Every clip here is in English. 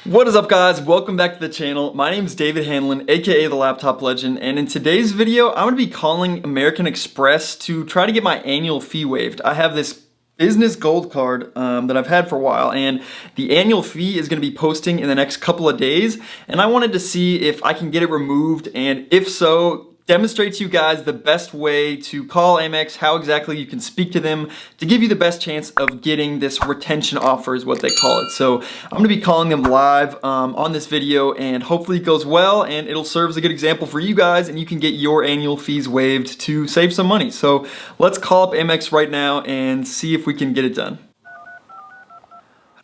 What is up, guys? Welcome back to the channel. My name is David Hanlon, aka the Laptop Legend, and in today's video I'm going to be calling American Express to try to get my annual fee waived. I have this business gold card that I've had for a while, and the annual fee is going to be posting in the next couple of days, and I wanted to see if I can get it removed, and if so, demonstrate to you guys the best way to call Amex, how exactly you can speak to them to give you the best chance of getting this retention offer is what they call it. So I'm gonna be calling them live on this video, and hopefully it goes well and it'll serve as a good example for you guys and you can get your annual fees waived to save some money. So let's call up Amex right now and see if we can get it done.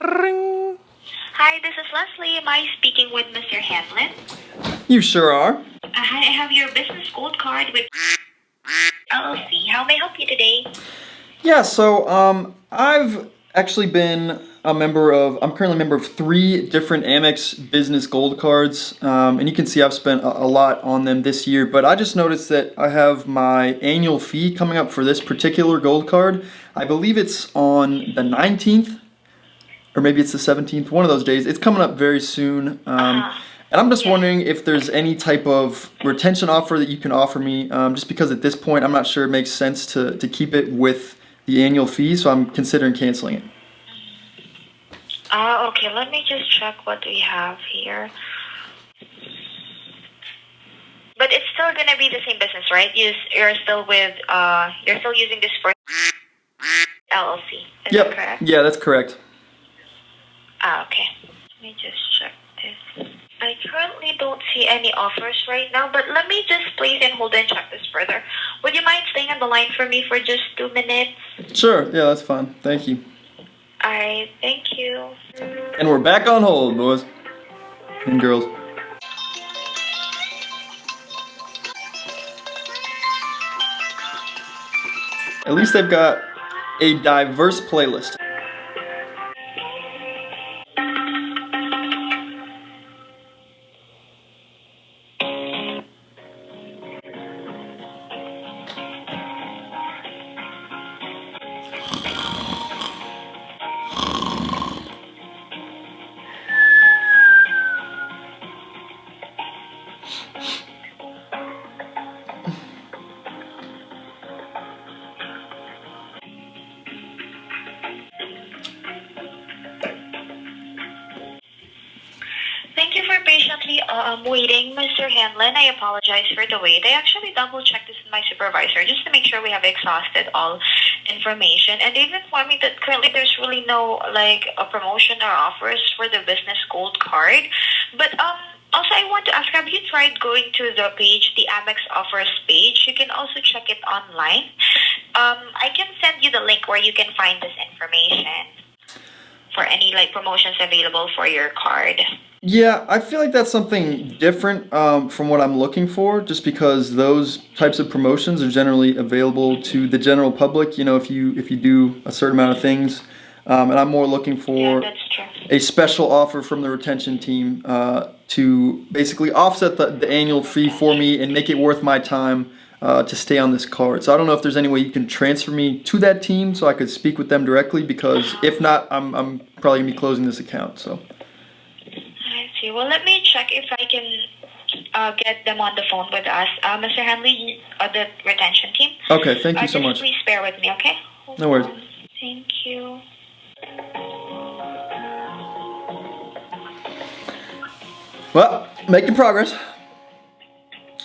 Ring. Hi, this is Leslie. Am I speaking with Mr. Hanlon? You sure are. Hi, I have your business gold card with LLC. How may I help you today? Yeah, so I've actually been I'm currently a member of 3 different Amex business gold cards, and you can see I've spent a lot on them this year, but I just noticed that I have my annual fee coming up for this particular gold card. I believe it's on the 19th, or maybe it's the 17th, one of those days. It's coming up very soon. And I'm just wondering if there's any type of retention offer that you can offer me, just because at this point I'm not sure it makes sense to keep it with the annual fee, so I'm considering canceling it. Okay, let me just check what we have here. But it's still gonna be the same business, right? You're still using this for LLC. Is that correct? Yeah, that's correct. Okay. Let me just check this. I currently don't see any offers right now, but let me just place and hold and check this further. Would you mind staying on the line for me for just 2 minutes? Sure, yeah, that's fine. Thank you. Alright, thank you. And we're back on hold, boys and girls. At least they've got a diverse playlist. Thank you for patiently waiting, Mr. Hanlon. I apologize for the wait. I actually double-checked this with my supervisor just to make sure we have exhausted all information. And they've informed me that currently there's really no a promotion or offers for the business gold card. But also I want to ask, have you tried going to the page, the Amex offers page? You can also check it online. I can send you the link where you can find this information for any promotions available for your card. Yeah, I feel like that's something different from what I'm looking for, just because those types of promotions are generally available to the general public, you know, if you do a certain amount of things. And I'm more looking for a special offer from the retention team to basically offset the annual fee for me and make it worth my time to stay on this card. So I don't know if there's any way you can transfer me to that team so I could speak with them directly, because if not, I'm probably gonna be closing this account. So. I see. Well, let me check if I can get them on the phone with us. Mr. Hanley, the retention team. Okay, thank you so much. Please bear with me, okay? No worries. Thank you. Well, making progress.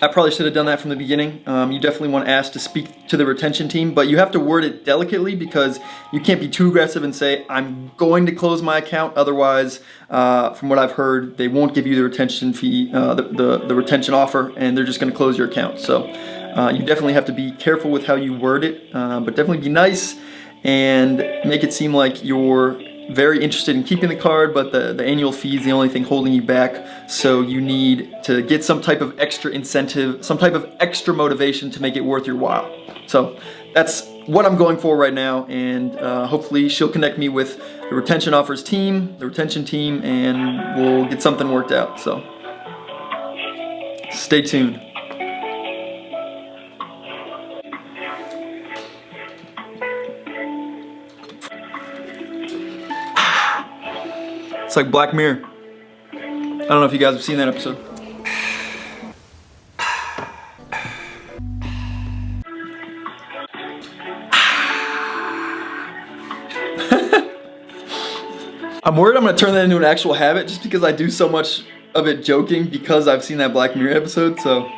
I probably should have done that from the beginning. You definitely want to ask to speak to the retention team, but you have to word it delicately because you can't be too aggressive and say, I'm going to close my account. Otherwise, from what I've heard, they won't give you the retention fee, the retention offer, and they're just going to close your account. So you definitely have to be careful with how you word it, but definitely be nice and make it seem like you're very interested in keeping the card, but the annual fee is the only thing holding you back, so you need to get some type of extra incentive, some type of extra motivation to make it worth your while. So that's what I'm going for right now, and hopefully she'll connect me with the retention offers team, the retention team, and we'll get something worked out. So stay tuned. It's like Black Mirror. I don't know if you guys have seen that episode. I'm worried I'm gonna turn that into an actual habit just because I do so much of it joking because I've seen that Black Mirror episode. So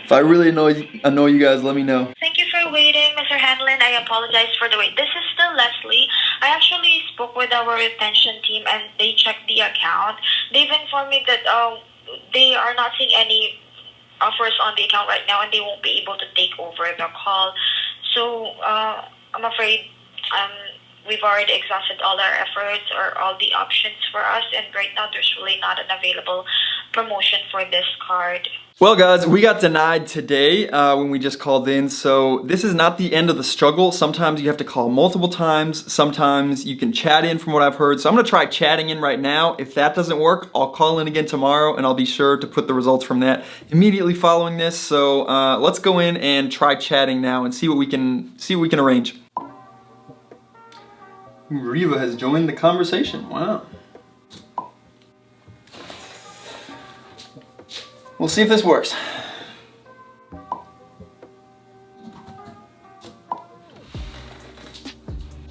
if I really annoy you guys, let me know. Thank you for waiting, Mr. Hanlon. I apologize for the wait. This is still Leslie. I actually spoke with our retention team and they checked the account. They've informed me that they are not seeing any offers on the account right now and they won't be able to take over the call. So I'm afraid we've already exhausted all our efforts or all the options for us, and right now there's really not an available promotion for this card. Well guys, we got denied today when we just called in, so this is not the end of the struggle. Sometimes you have to call multiple times, sometimes you can chat in from what I've heard. So I'm gonna try chatting in right now. If that doesn't work, I'll call in again tomorrow and I'll be sure to put the results from that immediately following this. So let's go in and try chatting now and see what we can arrange. Riva has joined the conversation. Wow. We'll see if this works.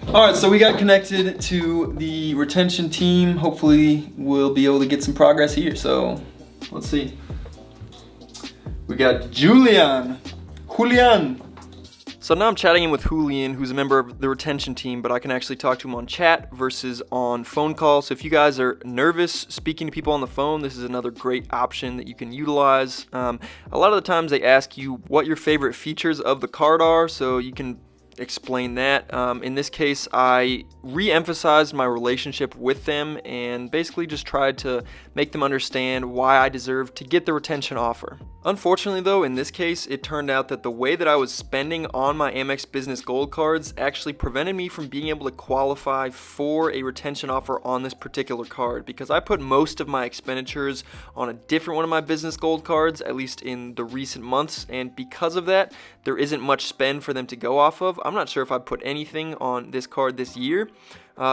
All right, so we got connected to the retention team. Hopefully we'll be able to get some progress here. So let's see. We got Julian. So now I'm chatting in with Julian, who's a member of the retention team, but I can actually talk to him on chat versus on phone call. So if you guys are nervous speaking to people on the phone, this is another great option that you can utilize. A lot of the times they ask you what your favorite features of the card are, so you can explain that. In this case, I re-emphasized my relationship with them and basically just tried to make them understand why I deserve to get the retention offer. Unfortunately though, in this case, it turned out that the way that I was spending on my Amex Business Gold cards actually prevented me from being able to qualify for a retention offer on this particular card, because I put most of my expenditures on a different one of my Business Gold cards, at least in the recent months, and because of that, there isn't much spend for them to go off of. I'm not sure if I put anything on this card this year.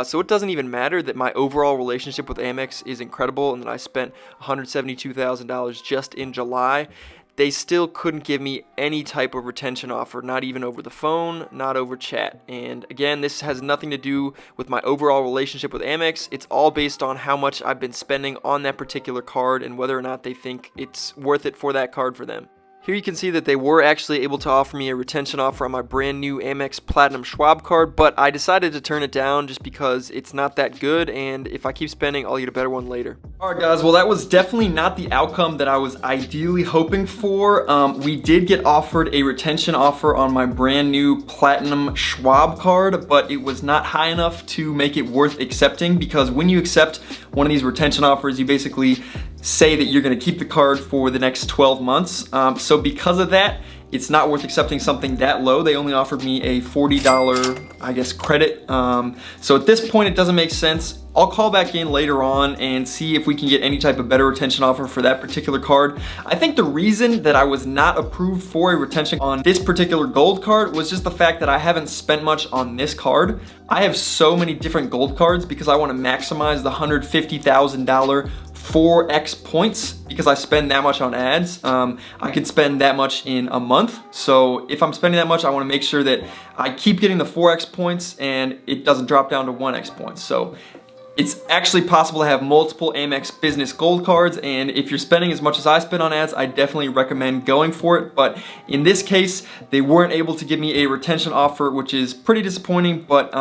So it doesn't even matter that my overall relationship with Amex is incredible and that I spent $172,000 just in July. They still couldn't give me any type of retention offer, not even over the phone, not over chat. And again, this has nothing to do with my overall relationship with Amex. It's all based on how much I've been spending on that particular card and whether or not they think it's worth it for that card for them. Here you can see that they were actually able to offer me a retention offer on my brand new Amex Platinum Schwab card, but I decided to turn it down just because it's not that good, and if I keep spending, I'll get a better one later. Alright guys, well that was definitely not the outcome that I was ideally hoping for. We did get offered a retention offer on my brand new Platinum Schwab card, but it was not high enough to make it worth accepting, because when you accept one of these retention offers, you basically say that you're going to keep the card for the next 12 months. So because of that, it's not worth accepting something that low. They only offered me a $40, I guess, credit. So at this point, it doesn't make sense. I'll call back in later on and see if we can get any type of better retention offer for that particular card. I think the reason that I was not approved for a retention on this particular gold card was just the fact that I haven't spent much on this card. I have so many different gold cards because I want to maximize the $150,000 4x points because I spend that much on ads. I can spend that much in a month. So if I'm spending that much, I want to make sure that I keep getting the 4x points and it doesn't drop down to 1x points. So it's actually possible to have multiple Amex Business Gold cards, and if you're spending as much as I spend on ads, I definitely recommend going for it. But in this case, they weren't able to give me a retention offer, which is pretty disappointing, but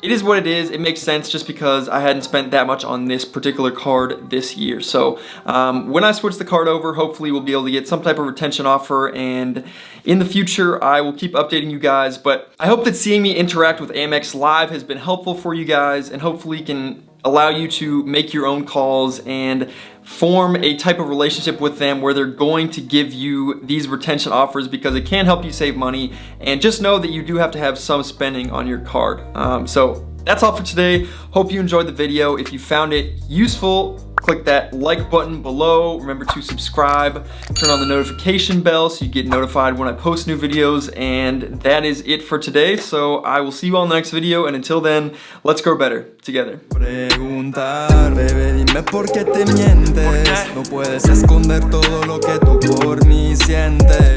it is what it is. It makes sense just because I hadn't spent that much on this particular card this year. So when I switch the card over, hopefully we'll be able to get some type of retention offer, and in the future I will keep updating you guys. But I hope that seeing me interact with Amex live has been helpful for you guys and hopefully can allow you to make your own calls and form a type of relationship with them where they're going to give you these retention offers, because it can help you save money. And just know that you do have to have some spending on your card. So that's all for today. Hope you enjoyed the video. If you found it useful, click that like button below. Remember to subscribe, turn on the notification bell so you get notified when I post new videos. And that is it for today. So I will see you all in the next video. And until then, let's grow better together. preguntar. Bebé, dime por qué te mientes. No puedes esconder todo lo que tú por mí sientes.